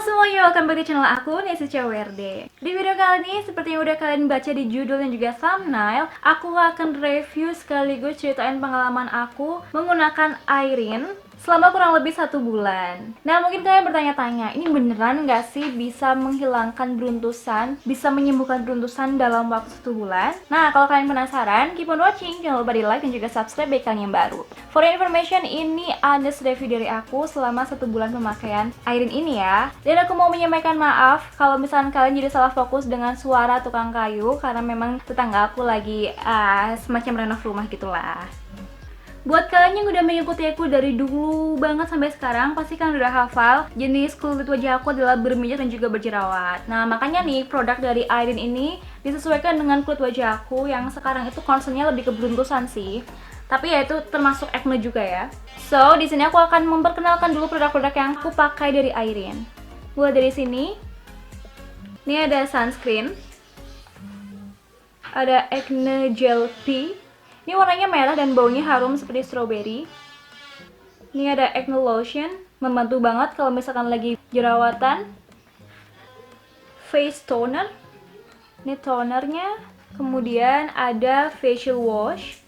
semuanya, welcome back di channel aku, Nesi CWRD. Di video kali ini, seperti yang udah kalian baca di judul dan juga thumbnail, aku akan review sekaligus ceritain pengalaman aku menggunakan Irene selama kurang lebih 1 bulan. Nah, mungkin kalian bertanya-tanya, ini beneran nggak sih bisa menghilangkan beruntusan, bisa menyembuhkan beruntusan dalam waktu 1 bulan? Nah, kalau kalian penasaran, keep on watching, jangan lupa di like dan juga subscribe bagi kalian yang baru. For your information, ini honest review dari aku selama 1 bulan pemakaian Irene ini ya. Dan aku mau menyampaikan maaf kalau misalnya kalian jadi salah fokus dengan suara tukang kayu, karena memang tetangga aku lagi semacam renov rumah gitulah. Buat kalian yang udah mengikuti aku dari dulu banget sampai sekarang, pasti kalian udah hafal jenis kulit wajah aku adalah berminyak dan juga berjerawat. Nah, makanya nih produk dari Irene ini disesuaikan dengan kulit wajah aku yang sekarang itu concernnya lebih ke beruntusan sih. Tapi ya itu termasuk acne juga ya. So, di sini aku akan memperkenalkan dulu produk-produk yang aku pakai dari Irene. Mulai dari sini. Ini ada sunscreen. Ada Acne Gel P. Ini warnanya merah dan baunya harum seperti strawberry. Ini ada acne lotion, membantu banget kalau misalkan lagi jerawatan. Face toner. Ini tonernya. Kemudian ada facial wash.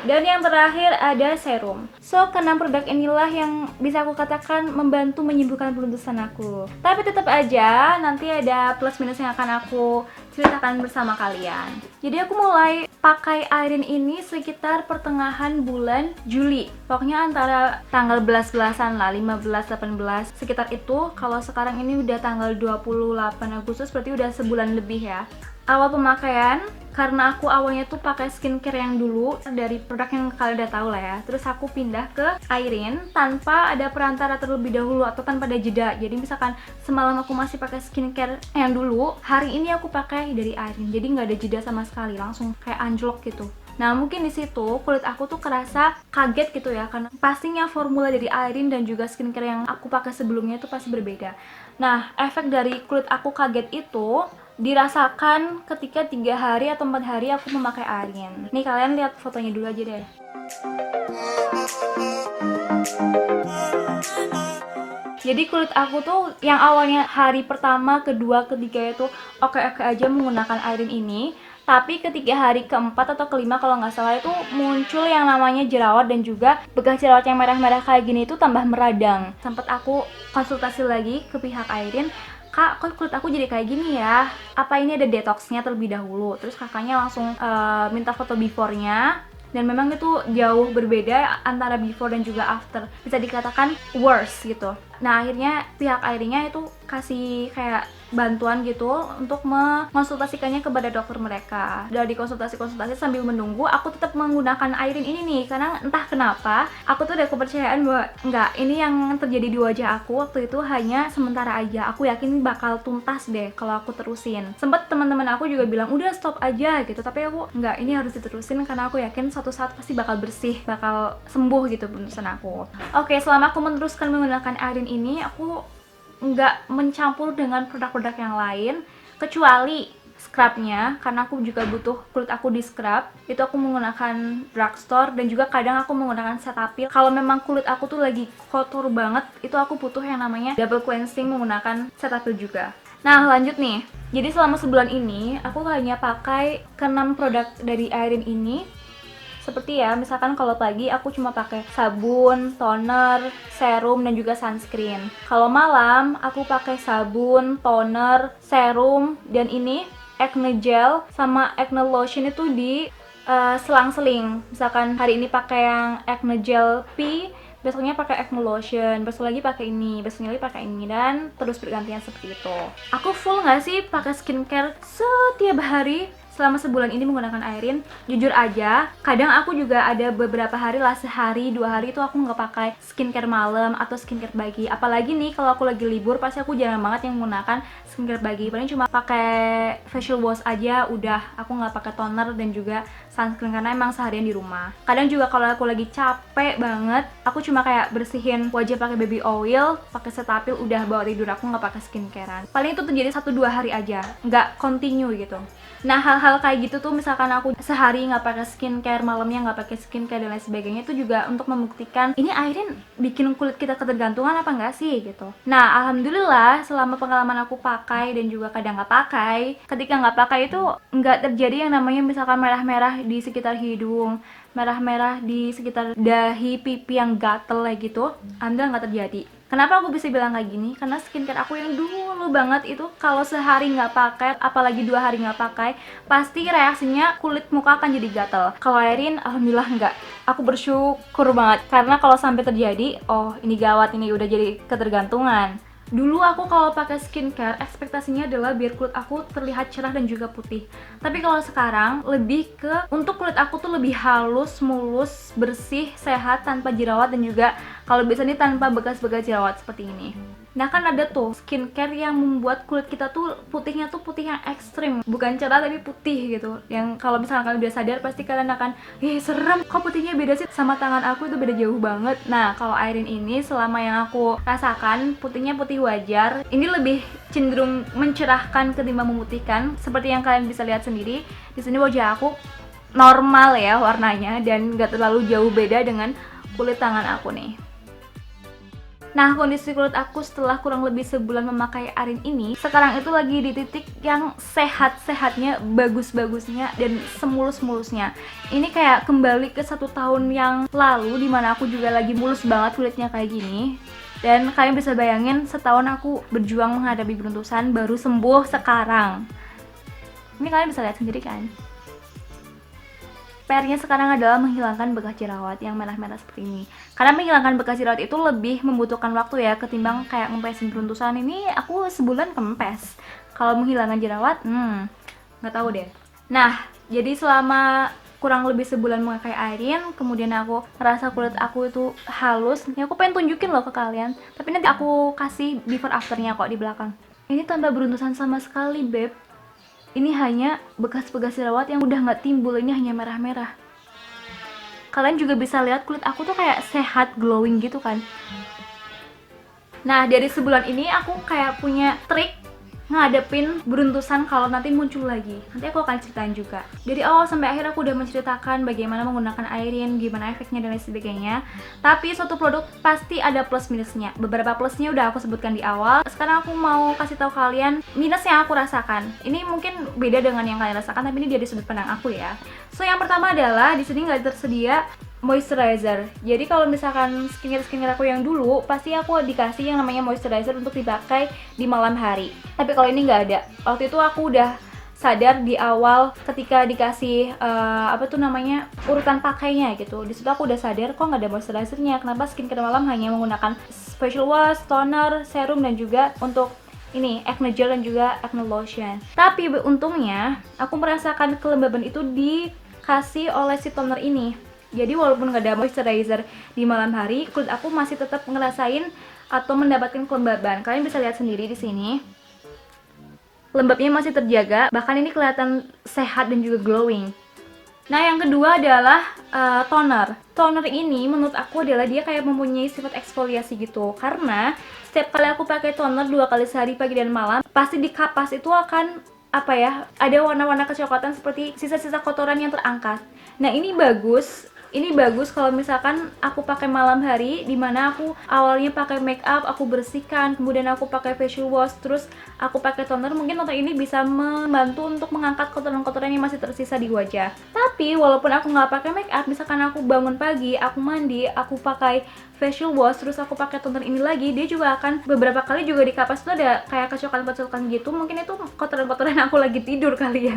Dan yang terakhir ada serum. So, keenam produk inilah yang bisa aku katakan membantu menyembuhkan beruntusan aku. Tapi tetap aja nanti ada plus minus yang akan aku ceritakan bersama kalian. Jadi aku mulai pakai Irene ini sekitar pertengahan bulan Juli. Pokoknya antara tanggal 11-an lah, 15-18 sekitar itu. Kalau sekarang ini udah tanggal 28 Agustus, berarti udah sebulan lebih ya. Awal pemakaian, karena aku awalnya tuh pakai skincare yang dulu dari produk yang kalian udah tahu lah ya. Terus aku pindah ke Irene tanpa ada perantara terlebih dahulu atau tanpa ada jeda. Jadi misalkan semalam aku masih pakai skincare yang dulu, hari ini aku pakai dari Irene. Jadi nggak ada jeda sama sekali, langsung kayak anjlok gitu. Nah, mungkin di situ kulit aku tuh kerasa kaget gitu ya, karena pastinya formula dari Irene dan juga skincare yang aku pakai sebelumnya itu pasti berbeda. Nah, efek dari kulit aku kaget itu dirasakan ketika 3 hari atau 4 hari aku memakai Irene. Nih, kalian lihat fotonya dulu aja deh. Jadi kulit aku tuh yang awalnya hari pertama, kedua, ketiga itu oke-oke aja menggunakan Irene ini. Tapi ketika hari keempat atau kelima kalau nggak salah itu muncul yang namanya jerawat dan juga bekas jerawat yang merah-merah kayak gini itu tambah meradang. Sempat aku konsultasi lagi ke pihak Irene, "Kak, kok kulit aku jadi kayak gini ya? Apa ini ada detoxnya terlebih dahulu?" Terus kakaknya langsung minta foto before-nya. Dan memang itu jauh berbeda antara before dan juga after. Bisa dikatakan worse gitu. Nah, akhirnya pihak Irene-nya itu kasih kayak bantuan gitu untuk mengonsultasikannya kepada dokter mereka. Dari konsultasi-konsultasi sambil menunggu, aku tetap menggunakan Irene ini nih, karena entah kenapa aku tuh ada kepercayaan bahwa enggak, ini yang terjadi di wajah aku waktu itu hanya sementara aja. Aku yakin bakal tuntas deh kalau aku terusin. Sempet teman-teman aku juga bilang udah stop aja gitu, tapi aku enggak, ini harus diterusin karena aku yakin suatu saat pasti bakal bersih, bakal sembuh gitu beruntusan aku. Oke, selama aku meneruskan menggunakan Irene ini, aku nggak mencampur dengan produk-produk yang lain kecuali scrubnya, karena aku juga butuh kulit aku di scrub. Itu aku menggunakan drugstore dan juga kadang aku menggunakan Cetaphil. Kalau memang kulit aku tuh lagi kotor banget, itu aku butuh yang namanya double cleansing menggunakan Cetaphil juga. Nah, lanjut nih. Jadi selama sebulan ini aku hanya pakai ke-6 produk dari Irene ini. Seperti ya, misalkan kalau pagi aku cuma pakai sabun, toner, serum, dan juga sunscreen. Kalau malam aku pakai sabun, toner, serum, dan ini acne gel sama acne lotion itu di selang-seling. Misalkan hari ini pakai yang acne gel P, besoknya pakai acne lotion, besok lagi pakai ini, besoknya lagi pakai ini, dan terus bergantian seperti itu. Aku full nggak sih pakai skincare setiap hari? Selama sebulan ini menggunakan Irene, jujur aja, kadang aku juga ada beberapa hari lah, sehari, 2 hari itu aku nggak pakai skincare malam atau skincare pagi. Apalagi nih kalau aku lagi libur, pasti aku jarang banget yang menggunakan skincare pagi. Paling cuma pakai facial wash aja, udah. Aku nggak pakai toner dan juga sunscreen karena emang seharian di rumah. Kadang juga kalau aku lagi capek banget, aku cuma kayak bersihin wajah pakai baby oil, pakai Cetaphil, udah bawa tidur. Aku nggak pakai skincarean. Paling itu terjadi 1-2 hari aja, nggak continue gitu. Nah, hal-hal hal-hal kayak gitu tuh, misalkan aku sehari nggak pakai skincare, malamnya nggak pakai skincare dan lain sebagainya, itu juga untuk membuktikan ini airin bikin kulit kita ketergantungan apa enggak sih gitu. Nah alhamdulillah selama pengalaman aku pakai dan juga kadang nggak pakai, ketika nggak pakai itu nggak terjadi yang namanya misalkan merah-merah di sekitar hidung, merah-merah di sekitar dahi, pipi yang gatel kayak gitu. Alhamdulillah nggak terjadi. Kenapa aku bisa bilang kayak gini? Karena skincare aku yang dulu banget itu kalau sehari nggak pakai, apalagi 2 hari nggak pakai, pasti reaksinya kulit muka akan jadi gatel. Kalau Airin, alhamdulillah nggak. Aku bersyukur banget karena kalau sampai terjadi, oh ini gawat, ini udah jadi ketergantungan. Dulu aku kalau pakai skincare ekspektasinya adalah biar kulit aku terlihat cerah dan juga putih. Tapi kalau sekarang lebih ke untuk kulit aku tuh lebih halus, mulus, bersih, sehat, tanpa jerawat dan juga kalau bisa nih tanpa bekas-bekas jerawat seperti ini. Nah kan ada tuh skincare yang membuat kulit kita tuh putihnya tuh putih yang ekstrim, bukan cerah tapi putih gitu. Yang kalau misalnya kalian udah sadar pasti kalian akan, serem, kok putihnya beda sih sama tangan aku, itu beda jauh banget. Nah kalau Airin ini selama yang aku rasakan putihnya putih wajar, ini lebih cenderung mencerahkan ketimbang memutihkan. Seperti yang kalian bisa lihat sendiri, di sini wajah aku normal ya warnanya dan nggak terlalu jauh beda dengan kulit tangan aku nih. Nah, kondisi kulit aku setelah kurang lebih sebulan memakai Airin ini sekarang itu lagi di titik yang sehat-sehatnya, bagus-bagusnya, dan semulus-mulusnya. Ini kayak kembali ke 1 tahun yang lalu dimana aku juga lagi mulus banget kulitnya kayak gini. Dan kalian bisa bayangin setahun aku berjuang menghadapi beruntusan baru sembuh sekarang. Ini kalian bisa lihat sendiri kan? PR-nya sekarang adalah menghilangkan bekas jerawat yang merah-merah seperti ini. Karena menghilangkan bekas jerawat itu lebih membutuhkan waktu ya ketimbang kayak ngempesin beruntusan. Ini aku sebulan kempes. Kalau menghilangkan jerawat, nggak tahu deh. Nah, jadi selama kurang lebih sebulan memakai Airin, kemudian aku ngerasa kulit aku itu halus. Ini aku pengen tunjukin loh ke kalian. Tapi nanti aku kasih before afternya kok di belakang. Ini tanpa beruntusan sama sekali, beb. Ini hanya bekas-bekas jerawat yang udah nggak timbul, ini hanya merah-merah. Kalian juga bisa lihat kulit aku tuh kayak sehat, glowing gitu kan. Nah, dari sebulan ini aku kayak punya trik ngadepin beruntusan kalau nanti muncul lagi. Nanti aku akan ceritain juga. Dari awal sampai akhir aku udah menceritakan bagaimana menggunakan Airin, gimana efeknya dan lain sebagainya. Tapi suatu produk pasti ada plus minusnya. Beberapa plusnya udah aku sebutkan di awal. Sekarang aku mau kasih tahu kalian minus yang aku rasakan. Ini mungkin beda dengan yang kalian rasakan, tapi ini dari sudut pandang aku ya. So yang pertama adalah di sini nggak tersedia moisturizer. Jadi kalau misalkan skincare aku yang dulu, pasti aku dikasih yang namanya moisturizer untuk dipakai di malam hari. Tapi kalau ini nggak ada. Waktu itu aku udah sadar di awal ketika dikasih urutan pakainya gitu. Di situ aku udah sadar kok nggak ada moisturizernya. Kenapa skincare malam hanya menggunakan facial wash, toner, serum dan juga untuk ini acne gel dan juga acne lotion. Tapi untungnya aku merasakan kelembaban itu dikasih oleh si toner ini. Jadi walaupun nggak ada moisturizer di malam hari, kulit aku masih tetap ngerasain atau mendapatkan kelembaban. Kalian bisa lihat sendiri di sini. Lembabnya masih terjaga, bahkan ini kelihatan sehat dan juga glowing. Nah, yang kedua adalah toner. Toner ini menurut aku adalah dia kayak mempunyai sifat eksfoliasi gitu. Karena setiap kali aku pakai toner 2 kali sehari pagi dan malam, pasti di kapas itu akan ada warna-warna kecoklatan seperti sisa-sisa kotoran yang terangkat. Nah, ini bagus kalau misalkan aku pakai malam hari, dimana aku awalnya pakai make up, aku bersihkan, kemudian aku pakai facial wash, terus aku pakai toner. Mungkin toner ini bisa membantu untuk mengangkat kotoran-kotoran yang masih tersisa di wajah. Tapi walaupun aku nggak pakai make up, misalkan aku bangun pagi, aku mandi, aku pakai facial wash, terus aku pakai toner ini lagi, dia juga akan beberapa kali juga di kapas itu ada kayak kecoklatan-kecoklatan gitu. Mungkin itu kotoran-kotoran aku lagi tidur kali ya,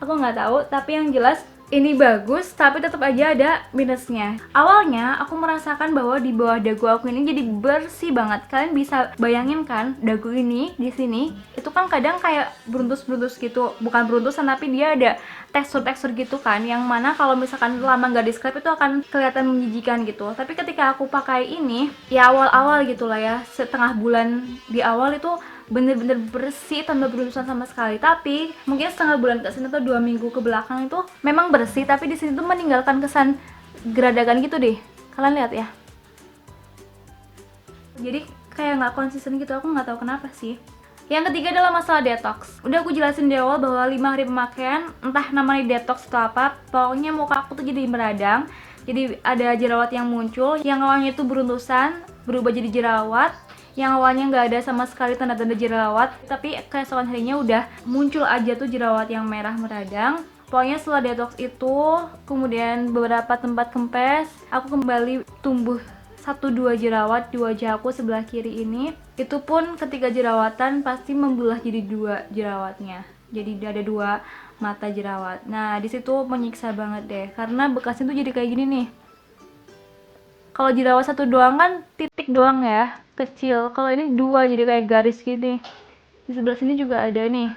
aku nggak tahu. Tapi yang jelas ini bagus, tapi tetap aja ada minusnya. Awalnya aku merasakan bahwa di bawah dagu aku ini jadi bersih banget. Kalian bisa bayangin kan, dagu ini di sini itu kan kadang kayak beruntus-beruntus gitu. Bukan beruntusan, tapi dia ada tekstur-tekstur gitu kan, yang mana kalau misalkan lama nggak di scrub itu akan kelihatan menjijikan gitu. Tapi ketika aku pakai ini, ya awal-awal gitulah ya, setengah bulan di awal itu bener-bener bersih tanpa beruntusan sama sekali. Tapi mungkin setengah bulan ke sini atau 2 minggu ke belakang itu memang bersih, tapi di sini tuh meninggalkan kesan geradagan gitu deh. Kalian lihat ya. Jadi kayak nggak konsisten gitu, aku nggak tahu kenapa sih. Yang ketiga adalah masalah detox. Udah aku jelasin di awal bahwa 5 hari pemakaian, entah namanya detox atau apa, pokoknya muka aku tuh jadi meradang. Jadi ada jerawat yang muncul, yang awalnya itu beruntusan, berubah jadi jerawat, yang awalnya nggak ada sama sekali tanda-tanda jerawat, tapi keesokan harinya udah muncul aja tuh jerawat yang merah meradang. Pokoknya setelah detox itu, kemudian beberapa tempat kempes, aku kembali tumbuh 1-2 jerawat di wajah aku sebelah kiri ini. Itu pun ketika jerawatan pasti membelah jadi 2 jerawatnya. Jadi ada 2 mata jerawat. Nah, di situ menyiksa banget deh karena bekasnya tuh jadi kayak gini nih. Kalau jerawat 1 doang kan titik doang ya, kecil. Kalau ini 2 jadi kayak garis gini. Di sebelah sini juga ada nih.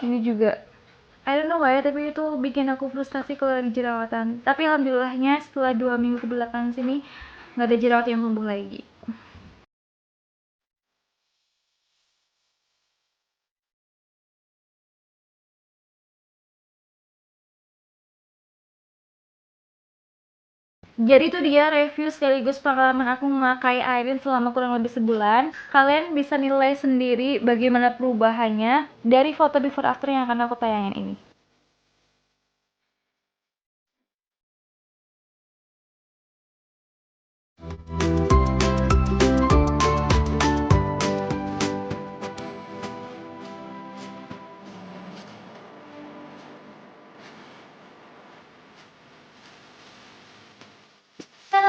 Ini juga. I don't know why, tapi itu bikin aku frustasi kalau lagi jerawatan. Tapi alhamdulillahnya setelah 2 minggu kebelakang sini nggak ada jerawat yang tumbuh lagi. Jadi itu dia review sekaligus pengalaman aku memakai Airin selama kurang lebih sebulan. Kalian bisa nilai sendiri bagaimana perubahannya dari foto before after yang akan aku tayangin ini.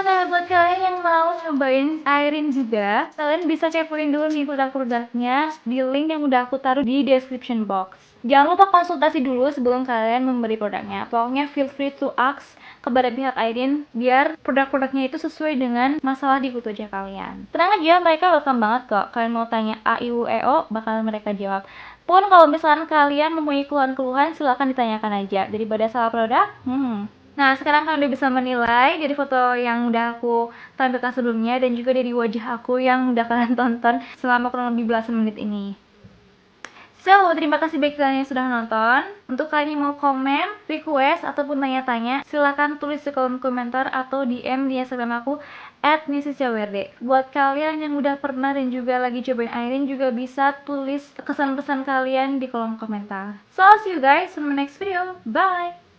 Nah, buat kalian yang mau cobain Airin juga, kalian bisa kepoin dulu nih produk-produknya di link yang udah aku taruh di description box. Jangan lupa konsultasi dulu sebelum kalian membeli produknya. Pokoknya feel free to ask kepada pihak Airin biar produk-produknya itu sesuai dengan masalah di kutu wajah kalian. Tenang aja, mereka welcome banget kok. Kalian mau tanya A, I, U, E, O, bakal mereka jawab. Pun kalau misalkan kalian mempunyai keluhan-keluhan, silahkan ditanyakan aja. Daripada salah produk, Nah, sekarang kalian udah bisa menilai dari foto yang udah aku tampilkan sebelumnya dan juga dari wajah aku yang udah kalian tonton selama kurang lebih belasan menit ini. So, terima kasih bagi kalian yang sudah nonton. Untuk kalian yang mau komen, request, ataupun tanya-tanya, silahkan tulis di kolom komentar atau DM di Instagram aku @nisicawerde. Buat kalian yang udah pernah dan juga lagi cobain Airin juga bisa tulis kesan-pesan kalian di kolom komentar. So, I'll see you guys in my next video. Bye!